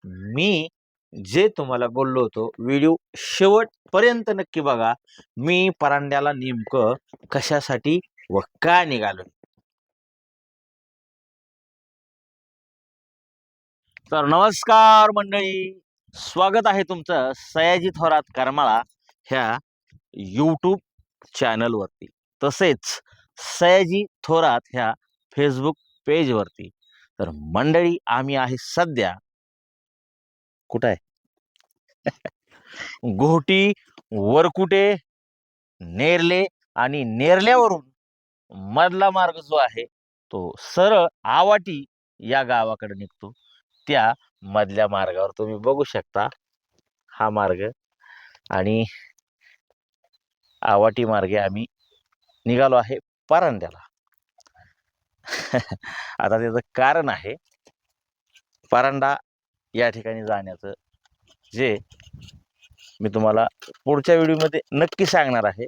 मी जे तुम्हाला बोललो होतो व्हिडिओ शेवटपर्यंत नक्की बघा. मी परांड्याला नेमकं कशासाठी व का निघालोय. तर नमस्कार मंडळी, स्वागत आहे तुमचं सयाजी थोरात करमाळा ह्या यूट्यूब चॅनलवरती, तसेच सयाजी थोरात ह्या फेसबुक पेजवरती. तर मंडळी, आम्ही आहे सध्या कुठं आहे? घोटी, वरकुटे, नेरले आणि नेरल्यावरून मधला मार्ग जो आहे तो सरळ आवाटी या गावाकडे निघतो. त्या मधल्या मार्गावर तुम्ही बघू शकता हा मार्ग, आणि आवाटी मार्गे आम्ही निघालो आहे परांड्याला. आता त्याचं कारण आहे परांडा या ठिकाणी जाण्याचं, जे मी तुम्हाला पुढच्या व्हिडिओमध्ये नक्की सांगणार आहे.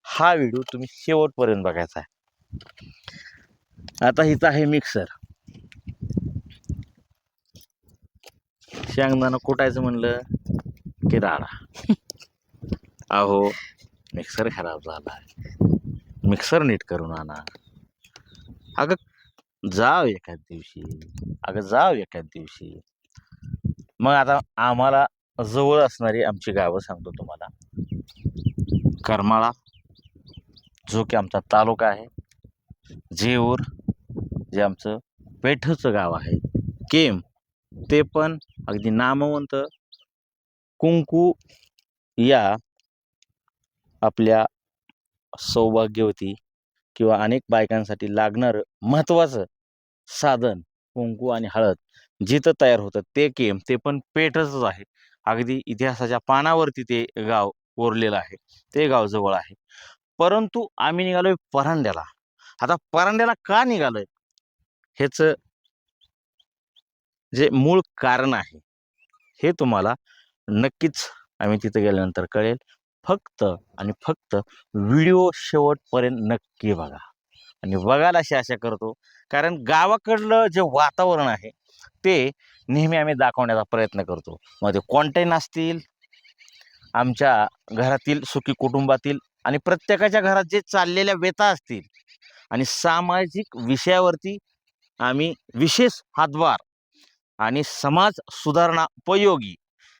हा व्हिडिओ तुम्ही शेवटपर्यंत बघायचा आहे. आता हिचा आहे मिक्सर. शेंगदाणा कुटायचं म्हणलं की राडा. अहो, मिक्सर खराब झाला, मिक्सर नीट करून आणा. अगं जाव एखाद दिवशी, जाव एखाद दिवशी. मग आता आम्हाला जवळ असणारी आमची गावं सांगतो तुम्हाला. करमाळा, जो की आमचा तालुका आहे. जेऊर, जे आमचं पेठचं गाव आहे. केम, ते पण अगदी नामवंत कुंकू या आपल्या सौभाग्यवती किंवा अनेक बायकांसाठी लागणारं महत्त्वाचं साधन कुंकू आणि हळद जिथं तयार होतं ते केम, ते पण पेठच आहे. अगदी इतिहासाच्या पानावरती ते गाव कोरलेलं आहे. ते गाव जवळ आहे. परंतु आम्ही निघालोय परांड्याला. आता परांड्याला का निघालोय हेच जे मूळ कारण आहे हे तुम्हाला नक्कीच आम्ही तिथे गेल्यानंतर कळेल. फक्त आणि फक्त व्हिडिओ शेवटपर्यंत नक्की बघा. आणि बघायला अशी आशा करतो, कारण गावाकडलं जे वातावरण आहे ते नेहमी आम्ही दाखवण्याचा प्रयत्न करतो. मग ते कॉन्टेंट असतील, आमच्या घरातील सुखी कुटुंबातील आणि प्रत्येकाच्या घरात जे चाललेल्या व्यथा असतील, आणि सामाजिक विषयावरती आम्ही विशेष हातभार आणि समाज सुधारणा उपयोगी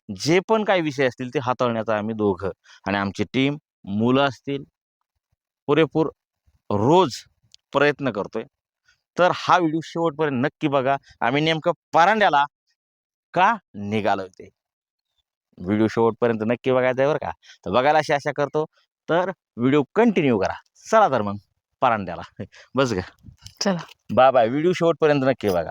जे पण काही विषय असतील ते हाताळण्याचा आम्ही दोघं आणि आमची टीम, मुलं असतील, पुरेपूर रोज प्रयत्न करतोय. तर हा व्हिडिओ शेवटपर्यंत नक्की बघा. आम्ही नेमकं परांड्याला का निघालोय ते व्हिडिओ शेवटपर्यंत नक्की बघायचं आहे बरं का. तर बघायला अशी आशा करतो. तर व्हिडिओ कंटिन्यू करा. चला तर मग परांड्याला बस ग. चला, बाय बाय. व्हिडिओ शेवटपर्यंत नक्की बघा.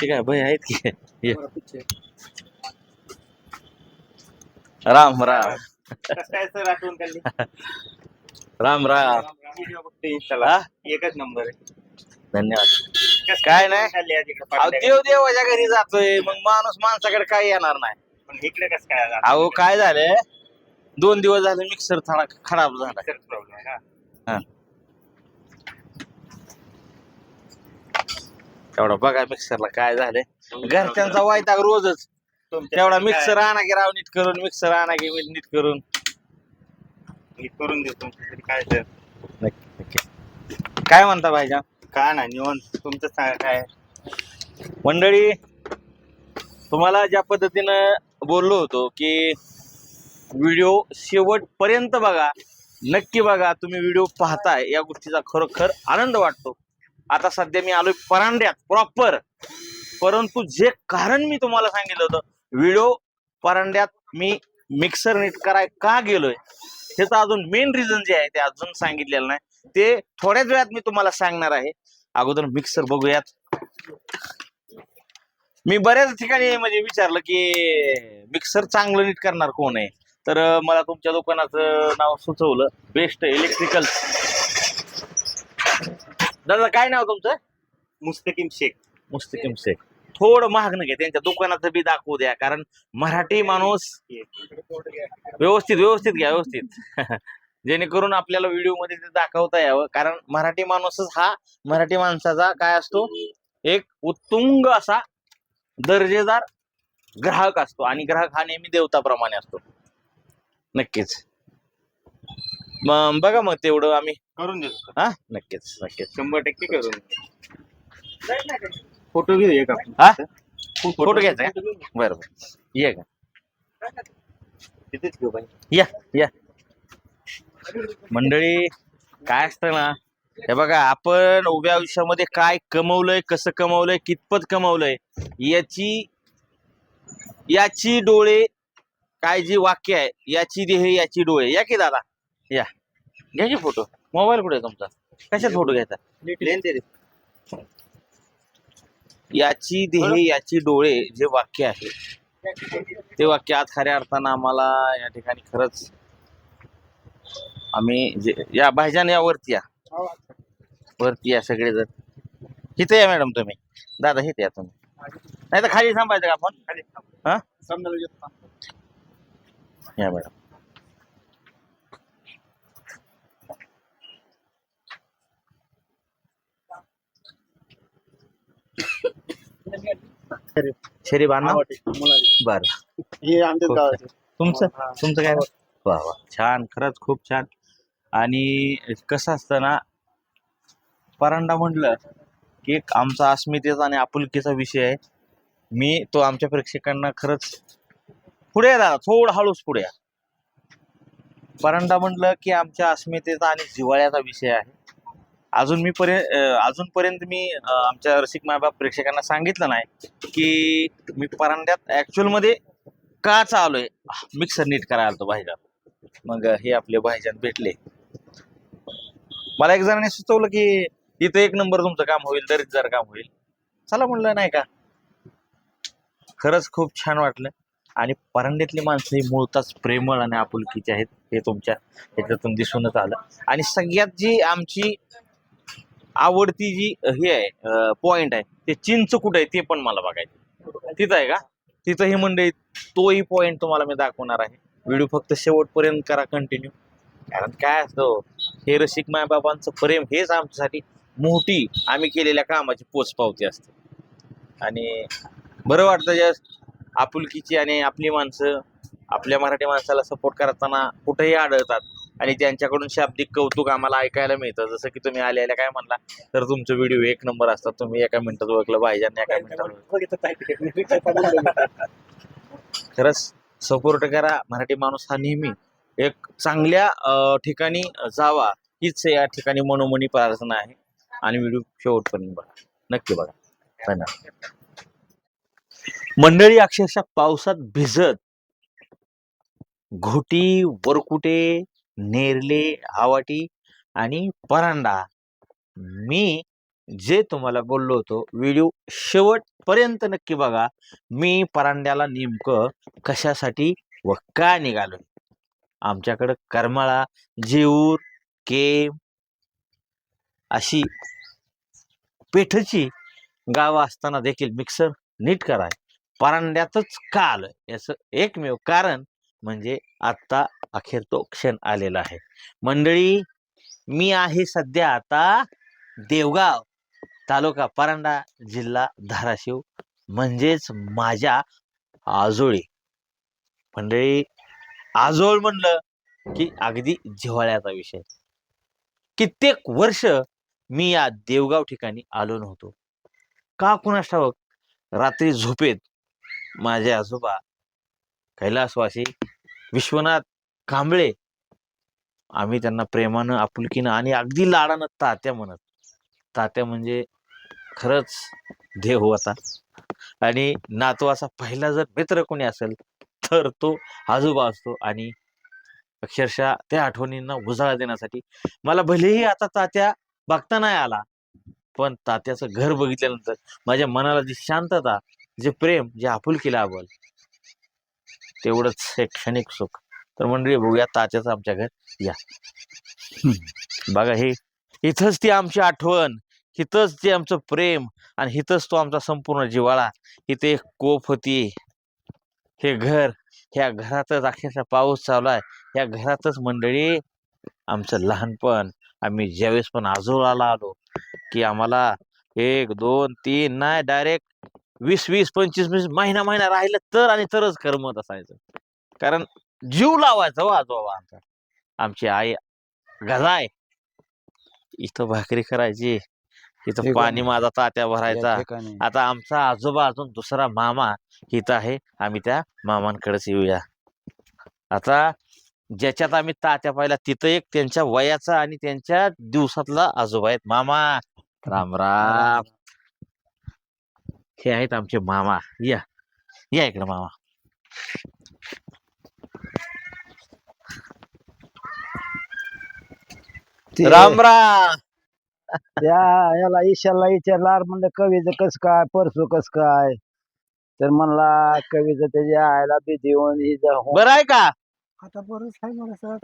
ते काय भय आहेत की ये. राम राम काय सर आठवण काढली राम राम व्हिडिओ बघतो इंस्टाला हा एकच नंबर आहे धन्यवाद काय नाही खाल्ली आज इकडे अहो देव देवाच्या घरी जातोय मग माणूस माणसाकडे काय येणार नाही पण इकडे कसं काय आला? अहो काय झालंय 2 दिवस झाले मिक्सर थोडा खराब झाला खरंच प्रॉब्लेम आहे हा. तेवढा बघा मिक्सरला काय झालंय घरच्यांचा वायताग रोजच तेवढा मिक्सर आणा की राव नीट करून मिक्सर आणा की नीट करून मी करून देतो तुमच्यासाठी काय सर नक्की नक्की काय म्हणता भाईजान काय नाही निवांत तुमचं सांगा काय मंडळी तुम्हाला ज्या पद्धतीनं बोललो होतो की व्हिडिओ शेवटपर्यंत बघा नक्की बघा तुम्ही व्हिडिओ पाहताय या गोष्टीचा खरोखर आनंद वाटतो आता सध्या मी आलोय परांड्यात प्रॉपर परंतु जे कारण मी तुम्हाला सांगितलं होतं व्हिडिओ परांड्यात मी मिक्सर नीट कराय का गेलोय त्याचं अजून मेन रिझन जे आहे ते अजून सांगितलेलं नाही ते थोड्याच वेळात मी तुम्हाला सांगणार आहे अगोदर मिक्सर बघूयात मी बऱ्याच ठिकाणी म्हणजे विचारलं की मिक्सर चांगलं नीट करणार कोण आहे तर मला तुमच्या दुकानाचं नाव सुचवलं बेस्ट इलेक्ट्रिकल दादा काय नाव तुमचं मुस्तकीम शेख मुस्तकीम शेख थोडं महाग नका त्यांच्या दुकानाचं बी दाखवू द्या कारण मराठी माणूस व्यवस्थित व्यवस्थित घ्या व्यवस्थित जेणेकरून आपल्याला व्हिडिओ मध्ये ते दाखवता यावं कारण मराठी माणूसच हा मराठी माणसाचा काय असतो एक उत्तुंग असा दर्जेदार ग्राहक असतो आणि ग्राहक हा नेहमी देवताप्रमाणे असतो नक्कीच मग बघा मग तेवढं आम्ही करून देतो हा नक्कीच नक्कीच 100% करून फोटो घेऊया का हा फोटो घ्यायचा का? बरं बरं ये का तिथेच घेऊ बाई या या मंडळी काय असतं ना हे बघा आपण उभ्या आयुष्यामध्ये काय कमवलंय कसं कमवलंय कितपत कमवलंय याची डोळे काय जी वाक्य आहे याची देह याची डोळे या की दादा या घ्या की फोटो मोबाईल कुठे आहे तुमचा कशात फोटो घ्यायचा लेन दे रे. याची देह याची डोळे जे वाक्य आहे ते वाक्य आज खऱ्या अर्थानं आम्हाला या ठिकाणी खरंच आम्ही जे या भाईजान या वरती या सगळेजण इथे या मॅडम तुम्ही दादा इथे या तुम्ही नाही तर खाली थांबायचं का आपण खाली हा समजा या मॅडम शरीफ अण्णा बर हे आमच्याच खूप गावाचे तुमचं तुमचं काय वा वा छान खरंच खूप छान आणि कसं असतं ना परांडा म्हटलं की एक आमचा अस्मितेचा आणि आपुलकीचा विषय आहे मी तो आमच्या प्रेक्षकांना खरंच पुढे या दादा थोडं हळूच पुढे या परांडा म्हटलं की आमच्या अस्मितेचा आणि जिव्हाळ्याचा विषय आहे अजूनपर्यंत मी आमच्या रसिक मायबाप प्रेक्षकांना सांगितलं नाही की मी परांड्यात ऍक्च्युअल मध्ये का चाललोय मिक्सर नीट करायला आलतो भाईजान मग हे आपले भाईजान भेटले मला एक जणांनी सुचवलं की इथं 1 नंबर तुमचं काम होईल दर्जेदार काम होईल चला म्हणलं नाही का खरंच खूप छान वाटलं आणि परांड्यातली माणसं ही मुळताच प्रेमळ आणि आपुलकीची आहेत हे तुमच्या ह्याच्यातून दिसूनच आलं आणि सगळ्यात जी आमची आवडती जी हे आहे पॉइंट आहे ते चिंच कुठं आहे ते पण मला बघायचं तिथं आहे का तिथं ही मंडळी तोही पॉइंट तुम्हाला मी दाखवणार आहे व्हिडिओ फक्त शेवटपर्यंत करा कंटिन्यू कारण काय असतं हे रसिक मायबाबांचं प्रेम हेच आमच्यासाठी मोठी आम्ही केलेल्या कामाची पोचपावती असते आणि बरं वाटतं ज्या आपुलकीची आणि आपली माणसं आपल्या मराठी माणसाला सपोर्ट करताना कुठेही आढळतात आणि त्यांच्याकडून शाब्दिक कौतुक आम्हाला ऐकायला मिळतं जसं की तुम्ही आलेल्या काय म्हणला तर तुमचं व्हिडिओ 1 नंबर असतात तुम्ही एका मिनिटात ओळखलं भाईजान एका मिनिटात खरंच सपोर्ट करा मराठी माणूस हा नेहमी एक चांगल्या ठिकाणी जावा हीच या ठिकाणी मनोमनी प्रार्थना आहे आणि व्हिडिओ शेवटपर्यंत बघा नक्की बघा धन्यवाद मंडळी अक्षरशः पावसात भिजत घोटी वरकुटे नेरले आवाटी आणि परांडा मी जे तुम्हाला बोललो होतो व्हिडिओ शेवटपर्यंत नक्की बघा. मी परांड्याला नेमकं कशासाठी व का निघालो. आमच्याकडं करमाळा, जेऊर, केम अशी पेठची गावं असताना देखील मिक्सर नीट कराय परांड्यातच का आलं याचं एकमेव कारण म्हणजे आत्ता अखेर तो क्षण आलेला आहे. मंडळी, मी आहे सध्या आता देवगाव, तालुका परांडा, जिल्हा धाराशिव, म्हणजेच माझ्या आजोळी. मंडळी, आजोळ म्हणलं की अगदी जिव्हाळ्याचा विषय. कित्येक वर्ष मी या देवगाव ठिकाणी आलो नव्हतो. का कुणास ठाऊक, रात्री झोपेत माझे आजोबा कैलासवासी विश्वनाथ कांबळे, आम्ही त्यांना प्रेमानं, आपुलकीनं आणि अगदी लाडानं तात्या म्हणत. तात्या म्हणजे खरंच देव होता. आणि नातवाचा पहिला जर मित्र कोणी असेल तर तो आजोबा असतो. आणि अक्षरशः त्या आठवणींना उजाळा देण्यासाठी मला भलेही आता तात्या बघता नाही आला, पण तात्याचं घर बघितल्यानंतर माझ्या मनाला जी शांतता, जे प्रेम, जे आपुलकी लाभल, तेवढंच एक क्षणिक सुख. तर मंडळी, बघूया तात्याचं आमच्या घर. या बघा, हे इथंच ती आमची आठवण, इथंच ते आमचं प्रेम, आणि इथंच तो आमचा संपूर्ण जिव्हाळा. इथे एक कोप होती, हे घर, ह्या घरातच अक्षरशः पाऊस चालू आहे. ह्या घरातच मंडळी आमचं लहानपण. आम्ही ज्यावेळेस पण आजोळाला आलो की आम्हाला 1 2 3 नाही, डायरेक्ट 20 25 महिना राहिलं तर आणि तरच करमत असायचं. कारण जीव लावायचा हो आजोबा आमचा. आमची आई गजाय इथं भाकरी करायची, इथं पाणी माझा तात्या भरायचा. आता आमचा आजोबा अजून दुसरा मामा इथं आहे, आम्ही त्या मामांकडेच येऊया. आता ज्याच्यात आम्ही तात्या पाहिला तिथं एक त्यांच्या वयाचा आणि त्यांच्या दिवसातला आजोबा आहेत. मामा राम राम. हे आहेत आमचे मामा. या या इकडे मामा. राम राम. त्या याला ईशाला विचारला, म्हणलं कवीचं कस काय, परसू कस काय, तर म्हणला कवीचं त्याच्या आयला बी देऊन बरं आहे का? आता बरंच आहे मला.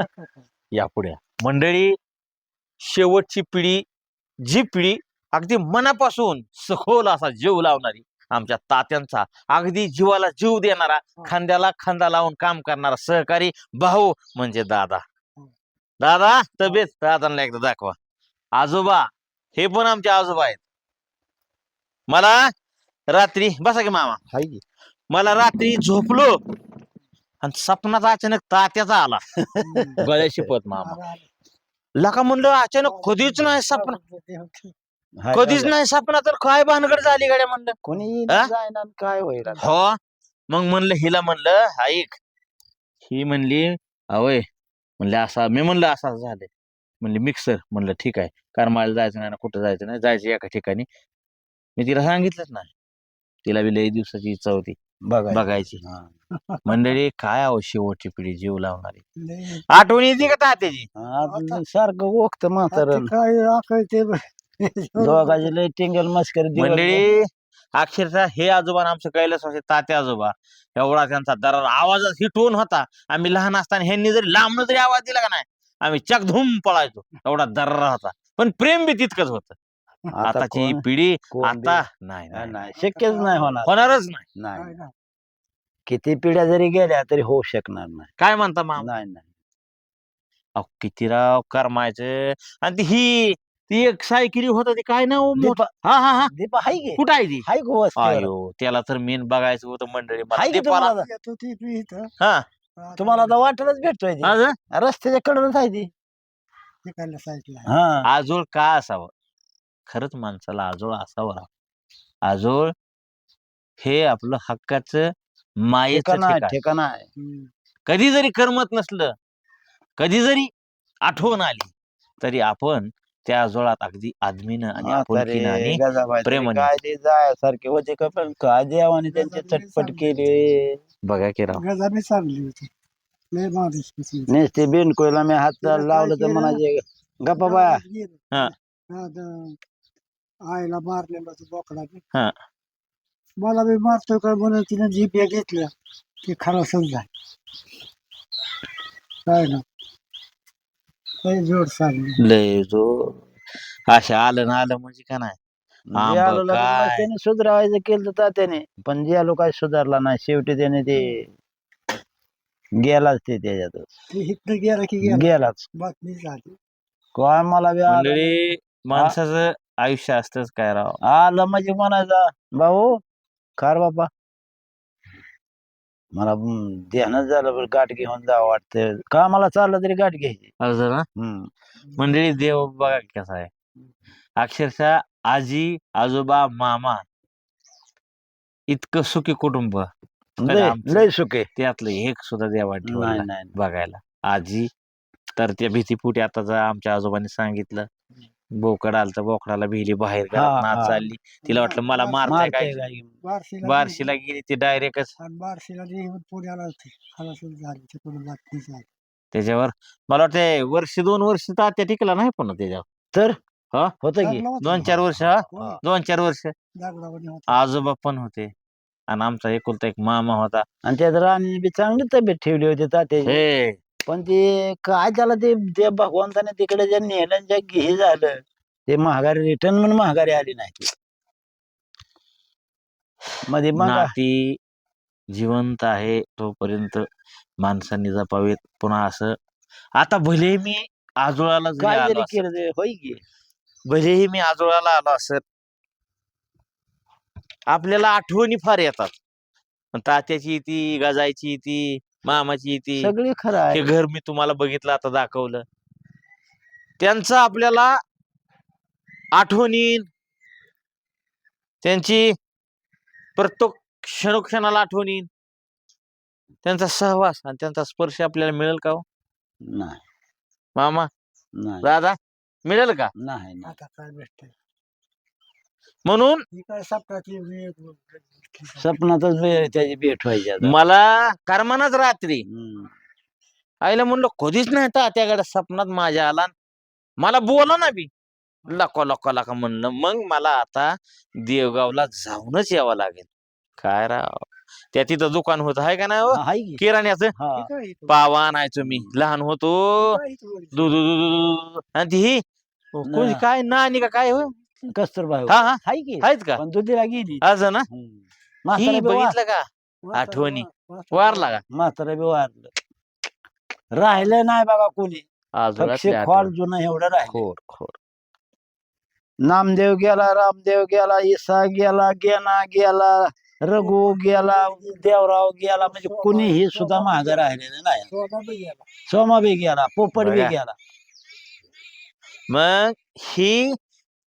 या पुढे मंडळी, शेवटची पिढी, जी पिढी अगदी मनापासून सखोल असा जीव लावणारी, आमच्या तात्यांचा अगदी जीवाला जीव देणारा, खांद्याला खांदा लावून काम करणारा सहकारी भाऊ म्हणजे दादा. दादा, तब्येत दादांना एकदा दाखवा. आजोबा, हे पण आमचे आजोबा आहेत. मला रात्री, बसा की मामा, हाय की. मला रात्री झोपलो आणि सपनात अचानक तात्याचा आला. गळ्याशी पत मामा. लका म्हणलं अचानक कधीच नाही सपना, हाय कधीच दादा. नाही सपना, तर काय भानगड झाली गाड्या म्हणलं. कोणी हा? जायना आणि काय होईल आता? हो, मग म्हणलं हिला, म्हणलं ऐक. ही म्हणली अवय, म्हणले असा, मी म्हणलं असं झालंय. म्हणले मिक्सर. म्हणलं ठीक आहे, करमाळ्याला जायचं नाही ना, कुठं जायचं नाही, जायचं एका ठिकाणी. मी तिला सांगितलंच नाही. तिला बी लई दिवसाची इच्छा होती बघायची. मंडळी, काय शेवटची पिढी जीव लावणारी. आठवण येते का तात्याची? सारखं ओळखत म्हातारण, दोघाची लय टिंगल मस्करी. मंडळी, अक्षरशः हे आजोबा आणि आमचं कैलासवासी तात्या आजोबा, एवढा त्यांचा दरार आवाजात ही टोन होता. आम्ही लहान असताना ह्यांनी जरी लांबनं जरी आवाज दिला का नाही, आम्ही चकधूम पळायचो. एवढा दरार होता, पण प्रेम बी तितकंच होतं. आताची पिढी आता नाही, नाही, शक्यच नाही होणार, होणारच नाही. नाही. किती पिढ्या जरी गेल्या तरी होऊ शकणार नाही. काय म्हणता मामा? नाही नाही. अहो, किती राव करमायचं. आणि ती एक सायकली होत, ती काय नाव? दीपा. हा हा हा, दीपा हाय की, कुठं आहे ती? हाय की वस्तीवर. अयो, त्याला तर मेन बघायचं होतं मंडळी. मला हाय की दीपाला. तुम्हाला, हा, तुम्हाला तर वाटलंच भेटतोय ती. हा का? रस्त्याच्या कडेच आहे ती. हा, आजोळ का असावं? खरंच माणसाला आजोळ असावं. आजोळ हे आपलं हक्काचं, मायेचं ठिकाण आहे, ठिकाण. ठिकाण आहे. कधी जरी करमत नसलं, कधी जरी आठवण आली, तरी आपण त्या आजोळात अगदी आदमीनं आणि आपुलकीनं आणि प्रेमाने. काय ते जायसारखे होते का, पण काय देवाने त्यांची चटपट केली. बघा की राव. गजाने चांगली होती. लय माणूस होती. नेसते बिनकोयला मी हात लावलं तर म्हणायचे गप्पा बाया. हा. आईला मारलेला तो बोकडा. हा. मला बी मारतो का म्हणून तिने जीप घेतल्या ते खरासच झालं काय ना काही जोड सांगली लय जो अशा आलं ना आलं म्हणजे का नाही जे आंब आलो लग्न काय त्याने सुधारायचं केलं तर त्याने पण जे आलो काय सुधारला नाही शेवटी त्याने ते गेलाच ते त्याच्यात ते इथनं गेला की गेला गेलाच बातमी झाली काय मला बी आलं मंडळी माणसाचं आयुष्य असतंच काय राव आलं म्हणजे म्हणायचा भाऊ खार बापा मला ध्यानच झालं बरं गाठ घेऊन जावं वाटतं का मला चाललं तरी गाठ घ्यायची असं ना मंडळी देव बघा कसा आहे अक्षरशः आजी आजोबा मामा इतकं सुखी कुटुंब तर लय आमचं लय सुखे त्यातलं एक सुद्धा देवाने नाही ठेवलं नाही बघायला आजी तर त्या भीतीपोटी आता आमच्या आजोबांनी सांगितलं बोकड आलं तर बोकडाला भिली बाहेर हा घरात नाच हा चालली तिला वाटलं मला मारताय काय मारते काय बारशीला बारशीला गेली ती डायरेक्टच आणि बारशीला येऊन पुण्याला खलासच झाली तिकडून बातमी झाली त्याच्यावर मला वाटतं वर्ष 2 वर्ष तात्या टिकला नाही पण त्याच्यावर तर हा होत की चांगला होता. 2-4 वर्ष हा होय. 2-4 वर्ष दागडावानी होता आजोबा पण होते आणि आमचा एकुलता एक मामा होता आणि त्यात राणी बी चांगली तब्येत ठेवली होती तात्याची हे पण ते काय त्याला ते भगवंताने तिकडे जे नेलं आणि जे हे झालं ते महागारी रिटर्न म्हणून महागारी आली नाही ती. मध्ये मग नाती जिवंत आहे तोपर्यंत माणसांनी जपावेत पुन्हा असं आता भले मी आजोळाला जरी काय आलो जरी असत केलं ते होय की भलेही मी आजोळाला आलो असत आपल्याला आठवणी फार येतात तात्याची ती गजायची ती मामाची ती सगळी खरं हे आहे घर मी तुम्हाला बघितलं आता दाखवलं त्यांचं आपल्याला आठवणी त्यांची प्रत्येक क्षणोक्षणाला आठवणी त्यांचा सहवास आणि त्यांचा स्पर्श आपल्याला मिळेल का हो नाही मामा नाही दादा मिळेल का नाही नाही. आता काय भेटतंय म्हणून ही काय सापडाची वेळ स्वप्नातच त्याची भेट व्हायची आता मला करमानाच रात्री हम्म. आईला म्हणलं कधीच नाही त्याकडे स्वप्नात माझ्या आला मला बोला ना बी लका लका लका म्हणलं मग मला आता देवगावला जाऊनच यावं लागेल काय राव त्या तिथं दुकान होत आहे का नाही हो हा, हाय की किराण्याचं हा पावा आणायचो मी लहान होतो दूध आणि ती ही कोणी काय नानी का काय हो कस्तुरबा हा हा हाय की आहेत का पण दुधीला गेली असं ना म्हातारा ही बी वार बघितलं का आठवणी वारला का म्हातारा बी वारलं राहिलं नाही बघा कोणी फक्त आजोळातल्या खोल आठवणी जुनं एवढं राहिलं खोर खोर नामदेव गेला रामदेव गेला ईसा गेला गेना गेला रघु गेला देवराव गेला म्हणजे कुणीही सुद्धा मागं राहिलेलं नाही सोमा बी गेला पोपट बी बघा. गेला मग ही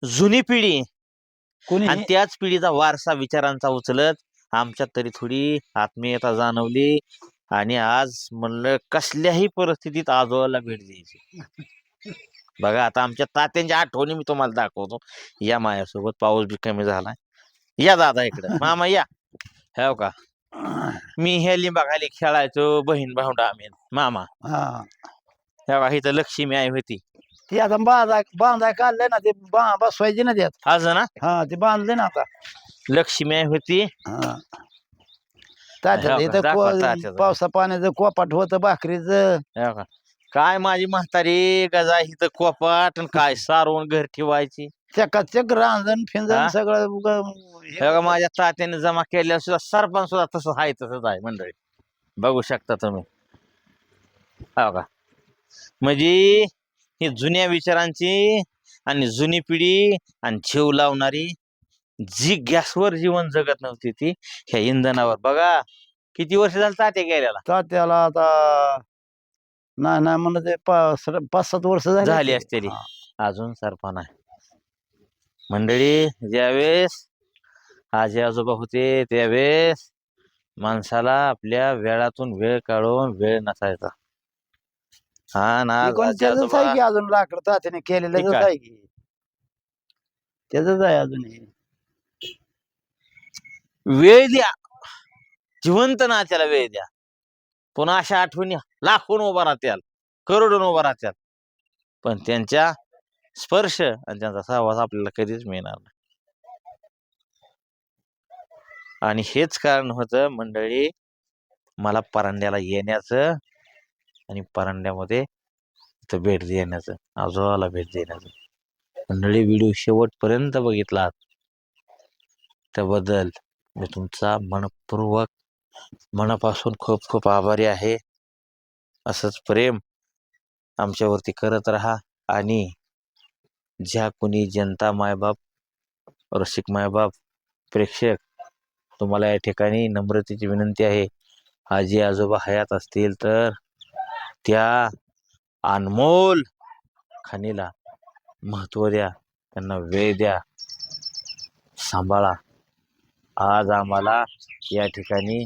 जुनी पिढी कुणी आणि त्याच पिढीचा वारसा विचारांचा उचलत आमच्यात तरी थोडी आत्मीयता जाणवली आणि आज म्हणलं कसल्याही परिस्थितीत आजोबाला भेट द्यायची बघा आता आमच्या तात्यांच्या आठवणी मी तुम्हाला दाखवतो या माझ्यासोबत पाऊस बी कमी झालाय या दादा इकडं मामा या हो का मी हे लिंबाखाली खेळायचो बहीण भावंडा आम्ही मामा हा हे बघा इथं लक्ष्मी आई होती ती आता बांधाय काढलंय ना ते बसवायची ना त्यात असं ना हा ते बांधले ना आता लक्ष्मी आई होती हा हो तात्याचं का? इथं दाखवा तात्याचं. पावसा पाण्याचं कोपाट होतं भाकरीचं हो का? काय माझी म्हातारी गजा इथं कोपाट आणि काय सारवून घर ठेवायची चकाचक रांजण फिंजण हा? सगळं हे बघा माझ्या तात्याने जमा केल्या सुद्धा सरपंच सुद्धा तसं आहे तसंच आहे मंडळी बघू शकता तुम्ही हो का म्हणजे ही जुन्या विचारांची आणि जुनी पिढी आणि जीव लावणारी जी गॅसवर जीवन जगत नव्हती ती ह्या इंधनावर बघा किती वर्ष झालं तात्या गेल्याला तात्याला आता नाही म्हणलं ते 5-7 वर्ष झाली झाली असतेली अजून सरपण आहे मंडळी ज्यावेळेस आजी आजोबा होते त्यावेळेस माणसाला आपल्या वेळातून वेळ काढून वेळ नसायचा हा ना ती कोण आजी त्याच आजोबा आहे की अजून लाकड तात्याने केलेलं ठीक आहे. आहे की त्याच आहे अजून हे. वेळ द्या जिवंत ना त्याला वेळ द्या पुन्हा अशा आठवणी लाखोन उभा राहत्याल करोडून उभा राहत्याल पण त्यांच्या स्पर्श आणि त्यांचा सहवास आपल्याला कधीच मिळणार नाही आणि हेच कारण होतं मंडळी मला परांड्याला येण्याचं आणि परांड्यामध्ये इथं भेट देण्याचं, आजोबाला भेट देण्याचं. मंडळी व्हिडिओ शेवटपर्यंत बघितलात त्याबद्दल मी तुमचा मनपूर्वक मनापासून खूप खूप आभारी आहे. असंच प्रेम आमच्यावरती करत राहा. आणि ज्या कोणी जनता मायबाप, रसिक मायबाप, प्रेक्षक, तुम्हाला या ठिकाणी नम्रतेची विनंती आहे, आजी आजोबा हयात असतील तर त्या अनमोल खाणीला महत्त्व द्या, त्यांना वेळ द्या, सांभाळा. आज आम्हाला या ठिकाणी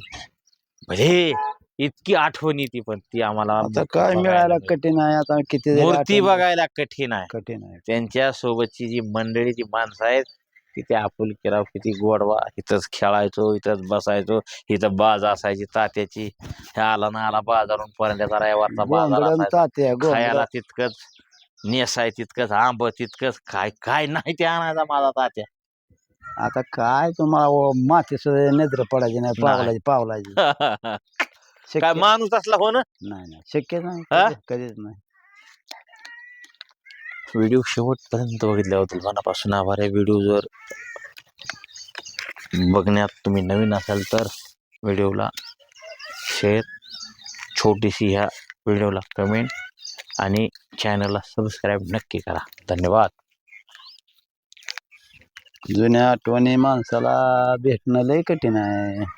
भले इतकी आठवण येते पण ती आम्हाला आता काय बघायला मिळायला मिळत. कठीण आहे. आता किती जरी मूर्ती आठवण- बघायला कठीण आहे. कठीण आहे. त्यांच्या सोबतची जी मंडळी, जी माणसं आहेत, किती आपुलकीराव, किती गोडवा. इथंच खेळायचो, इथंच बसायचो, इथं बाज असायची तात्याची. हे आला ना आला बाजारून पर्यंतचा रविवारचा बाजार गोंधळण असायचा. तात्या खायला गोंधळ तितकंच, नेसाय तितकंच, आंब तितकंच, काय काय नाही ते आणायचा माझा तात्या. आता काय तुम्हाला माती सुद्धा नजर पडायची नाही, नाही. पावलाची काय शक्य माणूस असला हो ना. नाही, शक्य नाही, हा? कधीच नाही. व्हिडिओ शेवटपर्यंत बघितल्याबद्दल मनापासून आभार आहे. व्हिडिओ जर बघण्यात तुम्ही नवीन असाल तर व्हिडिओला शेअर, छोटीशी ह्या व्हिडिओला कमेंट आणि चॅनलला सबस्क्राईब नक्की करा. धन्यवाद. जुन्या आठवणी माणसाला भेटणं लय कठीण आहे.